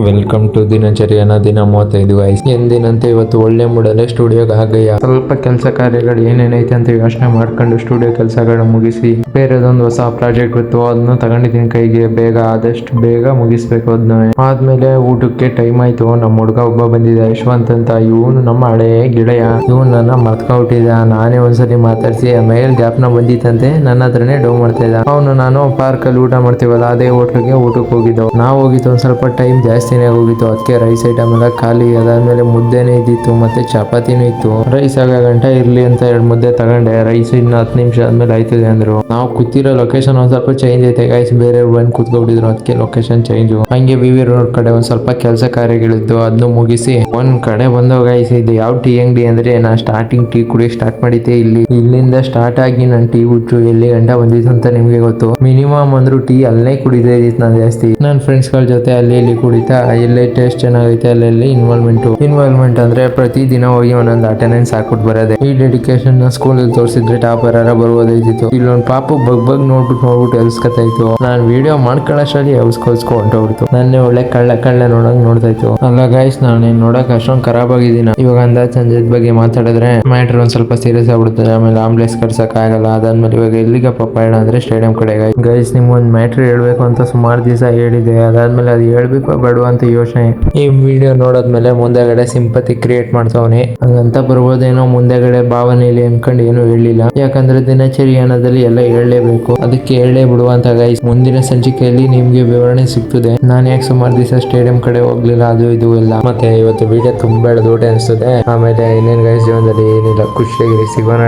Welcome to ದಿನಚರಿಯನ ದಿನ 35 guys. ಎಂದಿನಂತೆ ಇವತ್ತು ಒಳ್ಳೆ ಮೂಡಲ್ಲೇ ಸ್ಟುಡಿಯೋಗೆ ಆಗಯ್ಯ. ಸ್ವಲ್ಪ ಕೆಲಸ ಕಾರ್ಯಗಳು ಏನೇನೈತೆ ಅಂತ ಯೋಚನೆ ಮಾಡ್ಕೊಂಡು ಸ್ಟುಡಿಯೋ ಕೆಲಸಗಳನ್ನ ಮುಗಿಸಿ ಬೇರೆದೊಂದು ಹೊಸ ಪ್ರಾಜೆಕ್ಟ್ ಇತ್ತು, ಅದನ್ನ ತಗೊಂಡಿದ್ದೀನಿ ಕೈಗೆ. ಬೇಗ ಆದಷ್ಟು ಬೇಗ ಮುಗಿಸ್ಬೇಕು ಅದನ್ನ. ಆದ್ಮೇಲೆ ಊಟಕ್ಕೆ ಟೈಮ್ ಆಯ್ತು. ನಮ್ಮ ಹುಡುಗ ಒಬ್ಬ ಬಂದಿದ್ದ, ಯಶವಂತ್ ಅಂತ. ಇವನು ನಮ್ಮ ಹಳೆ ಗೆಳೆಯ. ಇವನು ನನ್ನ ಮರ್ತ್ಕೊಟ್ಟಿದ್ದ. ನಾನೇ ಒಂದ್ಸರಿ ಮಾತಾಡ್ಸಿ ಆಮೇಲೆ ಜ್ಞಾಪನ ಬಂದಿತ್ತಂತೆ, ನನ್ನ ಹತ್ರನೇ ಡೌ ಮಾಡ್ತಾ ಇದ್ದ. ಅವನು ನಾನು ಪಾರ್ಕ್ ಅಲ್ಲಿ ಊಟ ಮಾಡ್ತೀವಲ್ಲ, ಅದೇ ಹೋಟ್ಲಿಗೆ ಊಟಕ್ಕೆ ಹೋಗಿದ್ದವು. ನಾವು ಹೋಗಿದ್ದು ಒಂದ್ ಸ್ವಲ್ಪ ಟೈಮ್ ಜಾಸ್ತಿನೇ ಹೋಗಿತ್ತು. ಅದಕ್ಕೆ ರೈಸ್ ಐಟಮ್ ಎಲ್ಲ ಖಾಲಿ. ಅದಾದ್ಮೇಲೆ ಮುದ್ದೆನೇ ಇದ್ದಿತ್ತು, ಮತ್ತೆ ಚಪಾತಿನೂ ಇತ್ತು. ರೈಸ್ ಆಗ ಗಂಟ ಇರ್ಲಿ ಅಂತ 2 ಮುದ್ದೆ ತಗೊಂಡೆ. ರೈಸ್ ಇನ್ನು 10 ನಿಮಿಷ ಆದ್ಮೇಲೆ ಆಯ್ತದೆ ಅಂದ್ರು. ನಾವು ಕೂತಿರೋ ಲೊಕೇಶನ್ ಒಂದ್ ಸ್ವಲ್ಪ ಚೇಂಜ್ ಐತೆ ಗೈಸ್. ಬೇರೆ ಬಂದು ಕೂತ್ಕೊಂಡಿದ್ರು, ಅದಕ್ಕೆ ಲೊಕೇಶನ್ ಚೇಂಜ್. ಹಂಗೆ ವಿ ರೋಡ್ ಕಡೆ ಒಂದ್ ಸ್ವಲ್ಪ ಕೆಲಸ ಕಾರ್ಯಗಳಿದ್ದು, ಅದನ್ನು ಮುಗಿಸಿ ಒಂದ್ ಕಡೆ ಬಂದೋ ಗೈಸ್. ಇದು ಯಾವ ಟೀ ಅಂಗಡಿ ಅಂದ್ರೆ, ನಾ ಸ್ಟಾರ್ಟಿಂಗ್ ಟೀ ಕುಡಿ ಸ್ಟಾರ್ಟ್ ಮಾಡಿದ್ದೆ ಇಲ್ಲಿ. ಇಲ್ಲಿಂದ ಸ್ಟಾರ್ಟ್ ಆಗಿ ನನ್ ಟೀ ಹುಚ್ಚು ಎಲ್ಲಿ ಗಂಟ ಬಂದಿತ್ತು ಅಂತ ನಿಮ್ಗೆ ಗೊತ್ತು. ಮಿನಿಮಮ್ ಅಂದ್ರು ಟೀ ಅಲ್ಲೇ ಕುಡಿದೇ ಇದ್ದಿತ್ತು ನಾನು ಜಾಸ್ತಿ. ನನ್ನ ಫ್ರೆಂಡ್ಸ್ ಗಳ ಜೊತೆ ಅಲ್ಲಿ ಇಲ್ಲಿ ಕುಡಿತಾ, ಎಲ್ಲೇ ಟೇಸ್ಟ್ ಚೆನ್ನಾಗೈತೆ ಅಲ್ಲೆಲ್ಲಿ ಇನ್ವಾಲ್ವ್ಮೆಂಟ್ ಅಂದ್ರೆ ಪ್ರತಿ ದಿನ ಹೋಗಿ ಒಂದೊಂದು ಅಟೆಂಡೆನ್ಸ್ ಹಾಕ್ಬಿಟ್ಟು ಬರೋದೆ. ಈ ಡೆಡಿಕೇಶನ್ ಸ್ಕೂಲ್ ಅಲ್ಲಿ ತೋರಿಸಿದ್ರೆ ಟಾಪರ್ ಬರ್ಬೋದಾಯ್ತಿತ್ತು. ಇಲ್ಲೊಂದು ಪಾಪು ಬಗ್ ನೋಡ್ಬಿಟ್ಟು ಎಲ್ಸ್ಕೊತಾ ಇತ್ತು. ನಾನು ವಿಡಿಯೋ ಮಾಡ್ಕೊಳ್ಳೋಷ್ಟರಲ್ಲಿ ಎಲ್ಸ್ಕೊಳ್ಸ್ಕೊ ಹೊಂಟೋಗ್ಬಿಡ್ತು. ನನ್ನೇ ಒಳ್ಳೆ ಕಳ್ಳ ನೋಡಂಗ್ ನೋಡ್ತಾ ಇತ್ತು. ಅಲ್ಲ ಗೈಸ್, ನಾನು ನೋಡಕ್ ಅಷ್ಟೊಂದು ಖರಾಬ್ ಆಗಿದ್ದೀನ. ಇವಾಗ ಅಂದಾಜ್ ಸಂಜೆದ್ ಬಗ್ಗೆ ಮಾತಾಡಿದ್ರೆ ಮ್ಯಾಟ್ರ್ ಒಂದ್ ಸ್ವಲ್ಪ ಸೀರಿಯಸ್ ಆಗ್ಬಿಡುತ್ತೆ. ಆಮೇಲೆ ಆಂಬುಲೆನ್ಸ್ ಕರ್ಸಕ್ ಆಗಲ್ಲ. ಅದಾದ್ಮೇಲೆ ಇವಾಗ ಎಲ್ಲಿಗಪ್ಪ ಪಯಣ ಅಂದ್ರೆ ಸ್ಟೇಡಿಯಂ ಕಡೆ. ಗೈಸ್, ನಿಮ್ಗೊಂದು ಮ್ಯಾಟ್ರ್ ಹೇಳ್ಬೇಕು ಅಂತ ಸುಮಾರು ದಿವಸ ಹೇಳಿದೆ. ಅದಾದ್ಮೇಲೆ ಅದು ಹೇಳ್ಬೇಕು ಬೇಡವಾ ಅಂತ ಯೋಚನೆ. ಈ ವಿಡಿಯೋ ನೋಡೋದ್ಮೇಲೆ ಮುಂದೆಗಡೆ ಸಿಂಪತಿ ಕ್ರಿಯೇಟ್ ಮಾಡ್ತಾವನೆ ಹಂಗಂತ ಬರ್ಬೋದೇನೋ. ಮುಂದೆಗಡೆ ಭಾವನೆಯಲ್ಲಿ ಅನ್ಕೊಂಡು ಏನು ಹೇಳಿಲ್ಲ, ಯಾಕಂದ್ರೆ ದಿನಚರಿಯಾನದಲ್ಲಿ ಎಲ್ಲ ಹೇಳಲೇಬೇಕು. ಅದಕ್ಕೆ ಹೇಳೇ ಬಿಡುವ ಅಂತ ಗೈಸ್. ಮುಂದಿನ ಸಂಚಿಕೆಯಲ್ಲಿ ನಿಮ್ಗೆ ವಿವರಣೆ ಸಿಗ್ತದೆ ನಾನು ಯಾಕೆ ಸುಮಾರು ದಿವಸ ಸ್ಟೇಡಿಯಂ ಕಡೆ ಹೋಗ್ಲಿಲ್ಲ, ಅದು ಇದು ಎಲ್ಲ. ಮತ್ತೆ ಇವತ್ತು ವಿಡಿಯೋ ತುಂಬಾ ಎಳೆದೋಟೆ ಅನಿಸ್ತದೆ. ಆಮೇಲೆ ಇನ್ನೇನು ಗೈಸ್, ಜೀವನದಲ್ಲಿ ಏನಿಲ್ಲ, ಖುಷಿಯಾಗಿರಿ. ಸಿಗೋಣ.